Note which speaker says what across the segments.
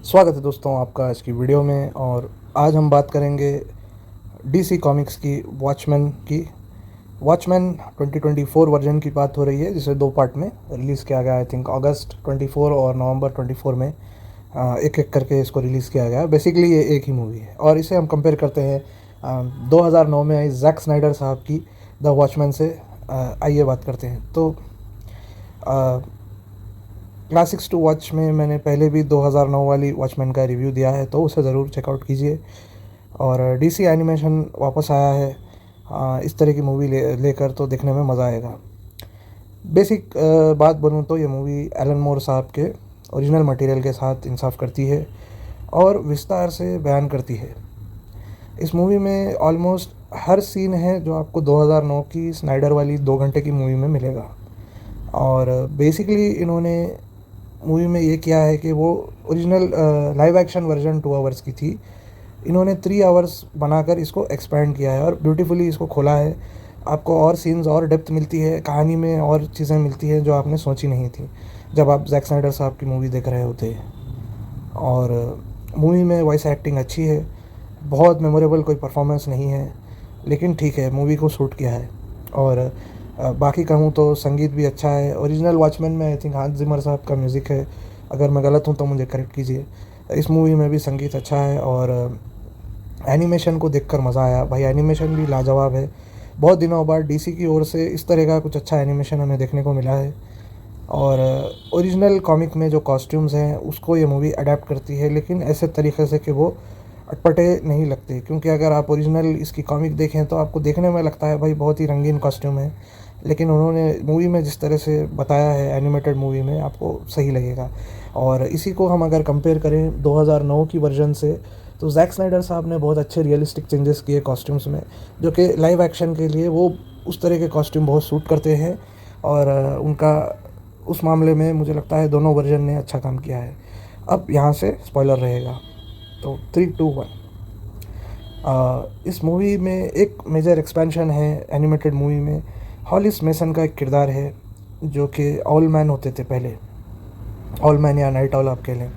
Speaker 1: स्वागत है दोस्तों आपका आज की वीडियो में। और आज हम बात करेंगे डीसी कॉमिक्स की वॉचमैन 2024 वर्जन की बात हो रही है, जिसे दो पार्ट में रिलीज़ किया गया। आई थिंक अगस्त 24 और नवंबर 24 में एक एक करके इसको रिलीज़ किया गया। बेसिकली ये एक ही मूवी है और इसे हम कंपेयर करते हैं 2009 में आई जैक स्नाइडर साहब की द वॉचमैन से। आइए बात करते हैं। तो क्लासिक्स टू वॉच में मैंने पहले भी 2009 वाली वॉचमैन का रिव्यू दिया है, तो उसे ज़रूर चेकआउट कीजिए। और डीसी एनिमेशन वापस आया है इस तरह की मूवी लेकर, तो देखने में मज़ा आएगा। बेसिक बात बोलूँ तो ये मूवी एलन मोर साहब के ओरिजिनल मटेरियल के साथ इंसाफ करती है और विस्तार से बयान करती है। इस मूवी में ऑलमोस्ट हर सीन है जो आपको 2009 की स्नाइडर वाली 2 घंटे की मूवी में मिलेगा। और बेसिकली इन्होंने मूवी में ये किया है कि वो original live action version 2 hours की थी, इन्होंने 3 आवर्स बनाकर इसको एक्सपेंड किया है और ब्यूटीफुली इसको खोला है। आपको और सीन्स और डेप्थ मिलती है, कहानी में और चीज़ें मिलती हैं जो आपने सोची नहीं थी जब आप जैक स्नाइडर साहब की मूवी देख रहे होते। और मूवी में वॉइस एक्टिंग अच्छी है, बहुत मेमोरेबल कोई परफॉर्मेंस नहीं है, लेकिन ठीक है, मूवी को सूट किया है। और बाकी कहूँ तो संगीत भी अच्छा है। ओरिजिनल वॉचमैन में आई थिंक हांस जिमर साहब का म्यूज़िक है, अगर मैं गलत हूँ तो मुझे करेक्ट कीजिए। इस मूवी में भी संगीत अच्छा है और एनिमेशन को देखकर मज़ा आया भाई। एनिमेशन भी लाजवाब है, बहुत दिनों बाद डीसी की ओर से इस तरह का कुछ अच्छा एनिमेशन हमें देखने को मिला है। और ओरिजिनल कॉमिक में जो कॉस्ट्यूम्स हैं उसको ये मूवी अडेप्ट करती है, लेकिन ऐसे तरीके से कि वो अटपटे नहीं लगते। क्योंकि अगर आप ओरिजिनल इसकी कॉमिक देखें तो आपको देखने में लगता है भाई बहुत ही रंगीन कॉस्ट्यूम है, लेकिन उन्होंने मूवी में जिस तरह से बताया है एनिमेटेड मूवी में, आपको सही लगेगा। और इसी को हम अगर कंपेयर करें 2009 की वर्जन से, तो जैक स्नाइडर साहब ने बहुत अच्छे रियलिस्टिक चेंजेस किए कॉस्ट्यूम्स में, जो कि लाइव एक्शन के लिए वो उस तरह के कॉस्ट्यूम बहुत सूट करते हैं। और उनका उस मामले में मुझे लगता है दोनों वर्जन ने अच्छा काम किया है। अब यहाँ से स्पॉइलर रहेगा, तो 3, 2, 1। इस मूवी में एक मेजर एक्सपेंशन है एनिमेटेड मूवी में। हॉलिस मेसन का एक किरदार है जो कि ऑल मैन होते थे पहले, ऑल मैन या नाइट ऑल आप कह लें।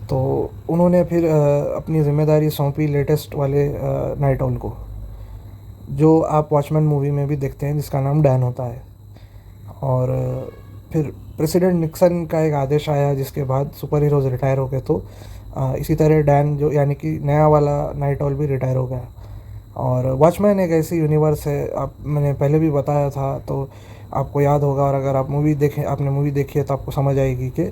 Speaker 1: तो उन्होंने फिर अपनी ज़िम्मेदारी सौंपी लेटेस्ट वाले नाइट ऑल को, जो आप वॉचमैन मूवी में भी देखते हैं, जिसका नाम डैन होता है। और फिर प्रेसिडेंट निक्सन का एक आदेश आया जिसके बाद सुपर हीरोज़ रिटायर हो गए, तो इसी तरह डैन जो यानी कि नया वाला नाइट ऑल भी रिटायर हो गया। और वॉचमैन एक ऐसी यूनिवर्स है, आप मैंने पहले भी बताया था, तो आपको याद होगा। और अगर आपने मूवी देखी है तो आपको समझ आएगी कि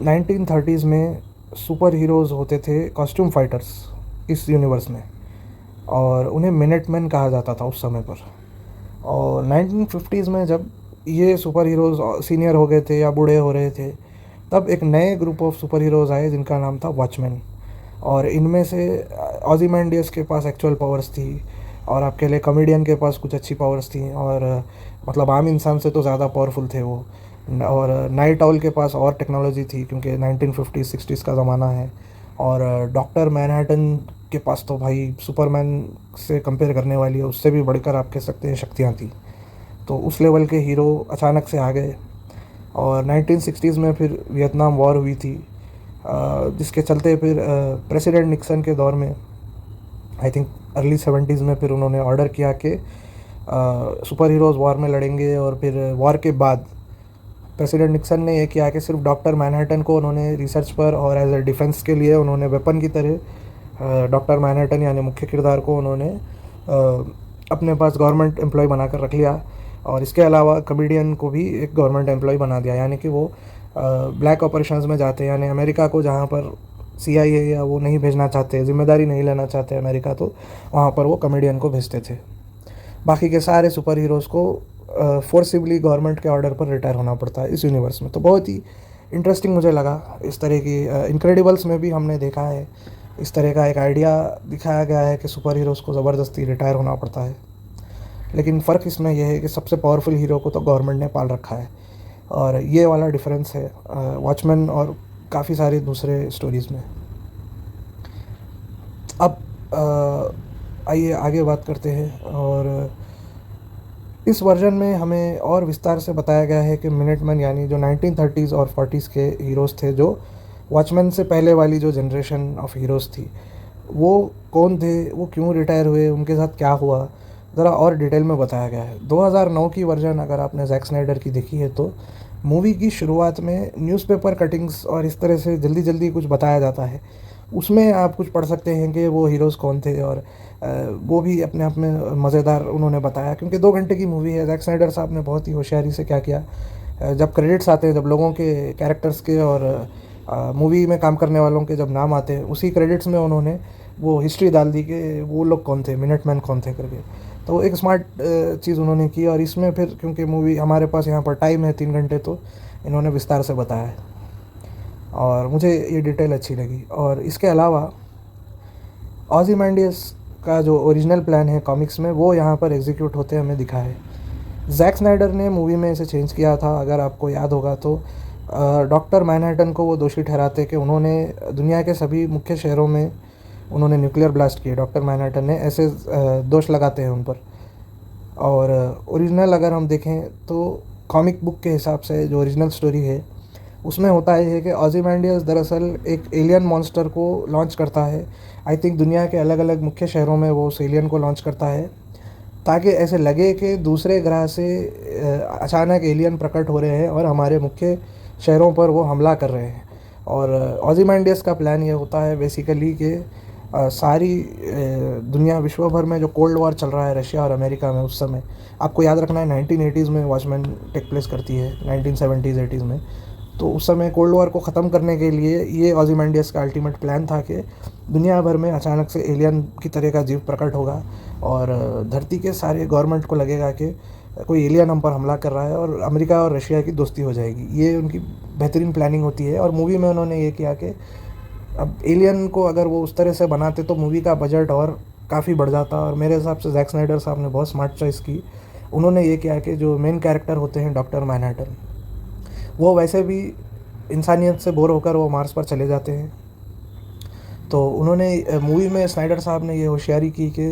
Speaker 1: 1930s में सुपर हीरोज़ होते थे कॉस्ट्यूम फाइटर्स इस यूनिवर्स में, और उन्हें मिनटमैन कहा जाता था उस समय पर। और 1950s में जब ये सुपर हीरोज़ सीनियर हो गए थे या बूढ़े हो रहे थे, तब एक नए ग्रुप ऑफ सुपर हीरोज़ आए जिनका नाम था वॉचमैन। और इनमें से ऑज़िमांडियस के पास एक्चुअल पावर्स थी, और आपके लिए कॉमेडियन के पास कुछ अच्छी पावर्स थी, और मतलब आम इंसान से तो ज़्यादा पावरफुल थे वो। और नाइट ऑल के पास और टेक्नोलॉजी थी क्योंकि 1950s 60s का ज़माना है। और डॉक्टर मैनहट्टन के पास तो भाई सुपरमैन से कंपेयर करने वाली है, उससे भी बढ़कर आप कह सकते हैं शक्तियाँ थी। तो उस लेवल के हीरो अचानक से आ गए। और 1960s में फिर वियतनाम वॉर हुई थी, जिसके चलते फिर प्रेसिडेंट निक्सन के दौर में आई थिंक अर्ली 70s में फिर उन्होंने ऑर्डर किया कि सुपर हीरोज़ वॉर में लड़ेंगे। और फिर वॉर के बाद प्रेसिडेंट निक्सन ने यह किया कि सिर्फ डॉक्टर मैनहट्टन को उन्होंने रिसर्च पर और एज ए डिफेंस के लिए उन्होंने वेपन की तरह डॉक्टर मैनहट्टन यानी मुख्य किरदार को उन्होंने अपने पास गवर्नमेंट एम्प्लॉय बनाकर रख लिया। और इसके अलावा कॉमेडियन को भी एक गवर्नमेंट एम्प्लॉय बना दिया, यानी कि वो ब्लैक ऑपरेशंस में जाते हैं, यानी अमेरिका को जहाँ पर CIA या वो नहीं भेजना चाहते, जिम्मेदारी नहीं लेना चाहते अमेरिका, तो वहाँ पर वो कॉमेडियन को भेजते थे। बाकी के सारे सुपर हीरोज़ को फोर्सिबली गवर्नमेंट के ऑर्डर पर रिटायर होना पड़ता है इस यूनिवर्स में। तो बहुत ही इंटरेस्टिंग मुझे लगा। इस तरह की इनक्रेडिबल्स में भी हमने देखा है, इस तरह का एक आइडिया दिखाया गया है कि सुपर हीरोज़ को ज़बरदस्ती रिटायर होना पड़ता है। लेकिन फ़र्क इसमें यह है कि सबसे पावरफुल हीरो को तो गवर्नमेंट ने पाल रखा है, और ये वाला डिफरेंस है वॉचमैन और काफ़ी सारे दूसरे स्टोरीज़ में। अब आइए आगे बात करते हैं। और इस वर्जन में हमें और विस्तार से बताया गया है कि मिनटमैन यानी जो 1930s और 40s के हीरोज़ थे, जो वॉचमैन से पहले वाली जो जनरेशन ऑफ हीरोज़ थी, वो कौन थे, वो क्यों रिटायर हुए, उनके साथ क्या हुआ, ज़रा और डिटेल में बताया गया है। 2009 की वर्जन अगर आपने जैक स्नाइडर की देखी है तो मूवी की शुरुआत में न्यूज़पेपर कटिंग्स और इस तरह से जल्दी जल्दी कुछ बताया जाता है। उसमें आप कुछ पढ़ सकते हैं कि वो हीरोज़ कौन थे, और वो भी अपने आप में मज़ेदार उन्होंने बताया, क्योंकि 2 घंटे की मूवी है। जैक स्नाइडर साहब ने बहुत ही होशियारी से क्या किया, जब क्रेडिट्स आते हैं, जब लोगों के कैरेक्टर्स के और मूवी में काम करने वालों के जब नाम आते हैं, उसी क्रेडिट्स में उन्होंने वो हिस्ट्री डाल दी कि वो लोग कौन थे, मिनटमैन कौन थे करके। तो एक स्मार्ट चीज़ उन्होंने की, और इसमें फिर क्योंकि मूवी हमारे पास यहाँ पर टाइम है 3 घंटे, तो इन्होंने विस्तार से बताया है और मुझे ये डिटेल अच्छी लगी। और इसके अलावा ऑज़िमांडियस का जो ओरिजिनल प्लान है कॉमिक्स में, वो यहाँ पर एग्जीक्यूट होते हमें दिखा है। जैक स्नाइडर ने मूवी में इसे चेंज किया था, अगर आपको याद होगा तो डॉक्टर मैनहट्टन को वो दोषी ठहराते कि उन्होंने दुनिया के सभी मुख्य शहरों में उन्होंने न्यूक्लियर ब्लास्ट किए, डॉक्टर मैनहट्टन ने, ऐसे दोष लगाते हैं उन पर। और ओरिजिनल अगर हम देखें तो कॉमिक बुक के हिसाब से जो ओरिजिनल स्टोरी है उसमें होता है कि ऑज़िमांडियस दरअसल एक एलियन मॉन्स्टर को लॉन्च करता है। आई थिंक दुनिया के अलग अलग मुख्य शहरों में वो उस एलियन को लॉन्च करता है, ताकि ऐसे लगे कि दूसरे ग्रह से अचानक एलियन प्रकट हो रहे हैं और हमारे मुख्य शहरों पर वो हमला कर रहे हैं। और ऑज़िमांडियस का प्लान ये होता है बेसिकली कि सारी दुनिया, विश्व भर में जो कोल्ड वॉर चल रहा है रशिया और अमेरिका में उस समय, आपको याद रखना है 1980s में वॉचमैन टेक प्लेस करती है, 1970s 80s में। तो उस समय कोल्ड वॉर को ख़त्म करने के लिए ये ऑज़िमांडियस का अल्टीमेट प्लान था कि दुनिया भर में अचानक से एलियन की तरह का जीव प्रकट होगा और धरती के सारे गवर्नमेंट को लगेगा कि कोई एलियन हम पर हमला कर रहा है, और अमेरिका और रशिया की दोस्ती हो जाएगी। ये उनकी बेहतरीन प्लानिंग होती है। और मूवी में उन्होंने ये किया कि अब एलियन को अगर वो उस तरह से बनाते तो मूवी का बजट और काफ़ी बढ़ जाता, और मेरे हिसाब से जैक स्नाइडर साहब ने बहुत स्मार्ट चॉइस की। उन्होंने ये किया कि जो मेन कैरेक्टर होते हैं डॉक्टर मैनहट्टन, वो वैसे भी इंसानियत से बोर होकर वो मार्स पर चले जाते हैं। तो उन्होंने मूवी में स्नाइडर साहब ने ये होशियारी की कि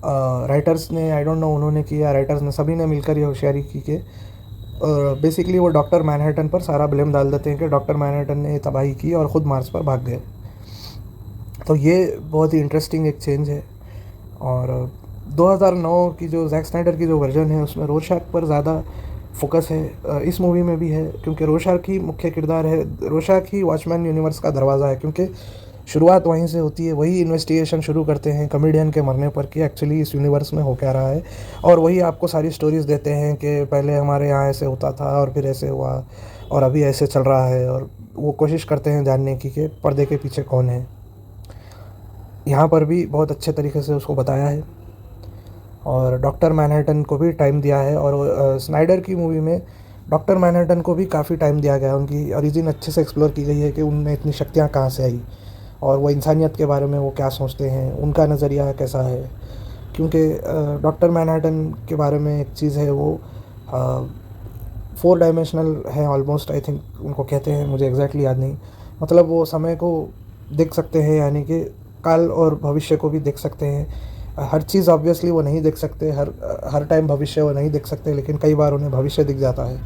Speaker 1: राइटर्स ने, आई डोंट नो उन्होंने किया, राइटर्स ने, सभी ने मिलकर ये होशियारी की कि बेसिकली वो डॉक्टर मैनहट्टन पर सारा ब्लेम डाल देते हैं कि डॉक्टर मैनहट्टन ने तबाही की और ख़ुद मार्स पर भाग गए। तो ये बहुत ही इंटरेस्टिंग एक चेंज है। और 2009 की जो जैक स्नाइडर की जो वर्जन है उसमें रोशार्क पर ज़्यादा फोकस है, इस मूवी में भी है, क्योंकि रोशार्क ही मुख्य किरदार है। रोशार्क ही वॉचमैन यूनिवर्स का दरवाज़ा है, क्योंकि शुरुआत वहीं से होती है। वही इन्वेस्टिगेशन शुरू करते हैं कॉमेडियन के मरने पर कि एक्चुअली इस यूनिवर्स में हो क्या रहा है, और वही आपको सारी स्टोरीज़ देते हैं कि पहले हमारे यहाँ ऐसे होता था और फिर ऐसे हुआ और अभी ऐसे चल रहा है, और वो कोशिश करते हैं जानने की कि पर्दे के पीछे कौन है। यहाँ पर भी बहुत अच्छे तरीके से उसको बताया है, और डॉक्टर मैनहट्टन को भी टाइम दिया है। और स्नाइडर की मूवी में डॉक्टर मैनहट्टन को भी काफ़ी टाइम दिया गया है, उनकी ओरिजिन अच्छे से एक्सप्लोर की गई है कि उनमें इतनी शक्तियाँ कहाँ से आई, और वो इंसानियत के बारे में वो क्या सोचते हैं, उनका नज़रिया कैसा है। क्योंकि डॉक्टर मैनहट्टन के बारे में एक चीज़ है, वो 4 डायमेंशनल है ऑलमोस्ट, आई थिंक उनको कहते हैं, मुझे एग्जैक्टली याद नहीं। मतलब वो समय को देख सकते हैं, यानी कि काल और भविष्य को भी देख सकते हैं। हर चीज़ ऑब्वियसली वो नहीं देख सकते, हर टाइम भविष्य वो नहीं देख सकते, लेकिन कई बार उन्हें भविष्य दिख जाता है।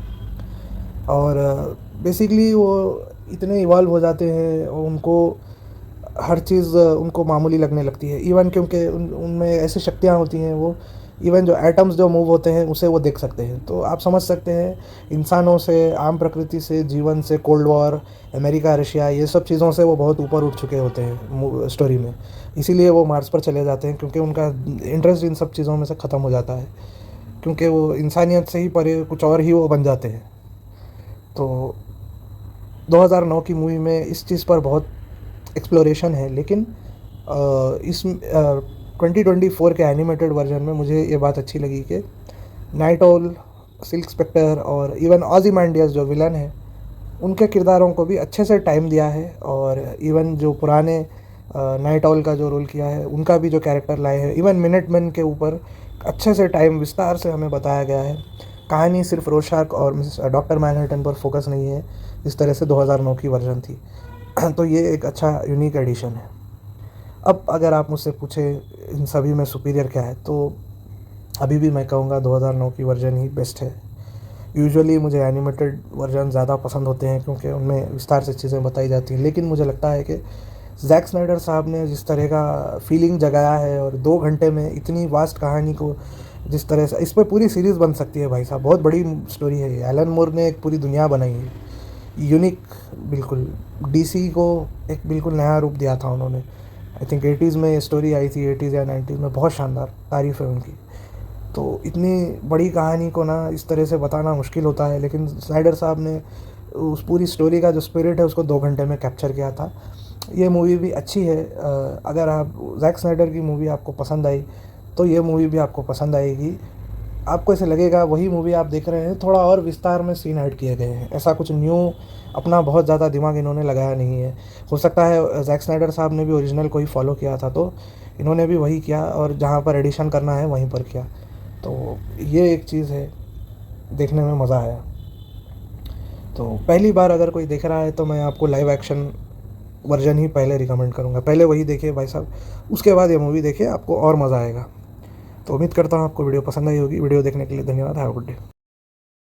Speaker 1: और बेसिकली वो इतने इवॉल्व हो जाते हैं, उनको हर चीज़ उनको मामूली लगने लगती है, इवन क्योंकि उनमें ऐसी शक्तियाँ होती हैं, वो इवन जो एटम्स जो मूव होते हैं उसे वो देख सकते हैं। तो आप समझ सकते हैं, इंसानों से, आम प्रकृति से, जीवन से, कोल्ड वॉर, अमेरिका, रशिया, ये सब चीज़ों से वो बहुत ऊपर उठ चुके होते हैं स्टोरी में। इसीलिए वो मार्स पर चले जाते हैं, क्योंकि उनका इंटरेस्ट इन सब चीज़ों में से ख़त्म हो जाता है, क्योंकि वो इंसानियत से ही परे कुछ और ही वो बन जाते हैं। तो 2009 की मूवी में इस चीज़ पर बहुत एक्सप्लोरेशन है, लेकिन इस 2024 के एनिमेटेड वर्जन में मुझे ये बात अच्छी लगी कि नाइट ऑल, सिल्क स्पेक्टर और इवन ऑज़िमांडियस जो विलन है, उनके किरदारों को भी अच्छे से टाइम दिया है। और इवन जो पुराने नाइट ऑल का जो रोल किया है, उनका भी जो कैरेक्टर लाए हैं, इवन मिनटमैन के ऊपर अच्छे से टाइम विस्तार से हमें बताया गया है। कहानी सिर्फ रोशार्क और डॉक्टर मैनहट्टन पर फोकस नहीं है, इस तरह से 2009 की वर्जन थी। तो ये एक अच्छा यूनिक एडिशन है। अब अगर आप मुझसे पूछें इन सभी में सुपीरियर क्या है, तो अभी भी मैं कहूँगा 2009 की वर्जन ही बेस्ट है, यूजुअली मुझे एनिमेटेड वर्जन ज़्यादा पसंद होते हैं क्योंकि उनमें विस्तार से चीज़ें बताई जाती हैं, लेकिन मुझे लगता है कि जैक स्नाइडर साहब ने जिस तरह का फीलिंग जगाया है और 2 घंटे में इतनी वास्ट कहानी को जिस तरह से, इस पर पूरी सीरीज़ बन सकती है भाई साहब, बहुत बड़ी स्टोरी है ये। एलन मोर ने एक पूरी दुनिया बनाई है, यूनिक बिल्कुल। डीसी को एक बिल्कुल नया रूप दिया था उन्होंने। आई थिंक 80s में ये स्टोरी आई थी, 80s या 90s में, बहुत शानदार, तारीफ़ है उनकी। तो इतनी बड़ी कहानी को ना इस तरह से बताना मुश्किल होता है, लेकिन स्नाइडर साहब ने उस पूरी स्टोरी का जो स्पिरिट है उसको 2 घंटे में कैप्चर किया था। ये मूवी भी अच्छी है। अगर आप जैक स्नाइडर की मूवी आपको पसंद आई तो ये मूवी भी आपको पसंद आएगी। आपको ऐसे लगेगा वही मूवी आप देख रहे हैं, थोड़ा और विस्तार में सीन ऐड किए गए हैं, ऐसा कुछ न्यू अपना बहुत ज़्यादा दिमाग इन्होंने लगाया नहीं है। हो सकता है जैक स्नाइडर साहब ने भी ओरिजिनल को ही फॉलो किया था, तो इन्होंने भी वही किया और जहाँ पर एडिशन करना है वहीं पर किया। तो ये एक चीज़ है, देखने में मज़ा आया। तो पहली बार अगर कोई देख रहा है तो मैं आपको लाइव एक्शन वर्जन ही पहले रिकमेंड करूँगा, पहले वही देखिए भाई साहब, उसके बाद ये मूवी देखिए, आपको और मज़ा आएगा। तो उम्मीद करता हूँ आपको वीडियो पसंद आई होगी। वीडियो देखने के लिए धन्यवाद। Have a good day.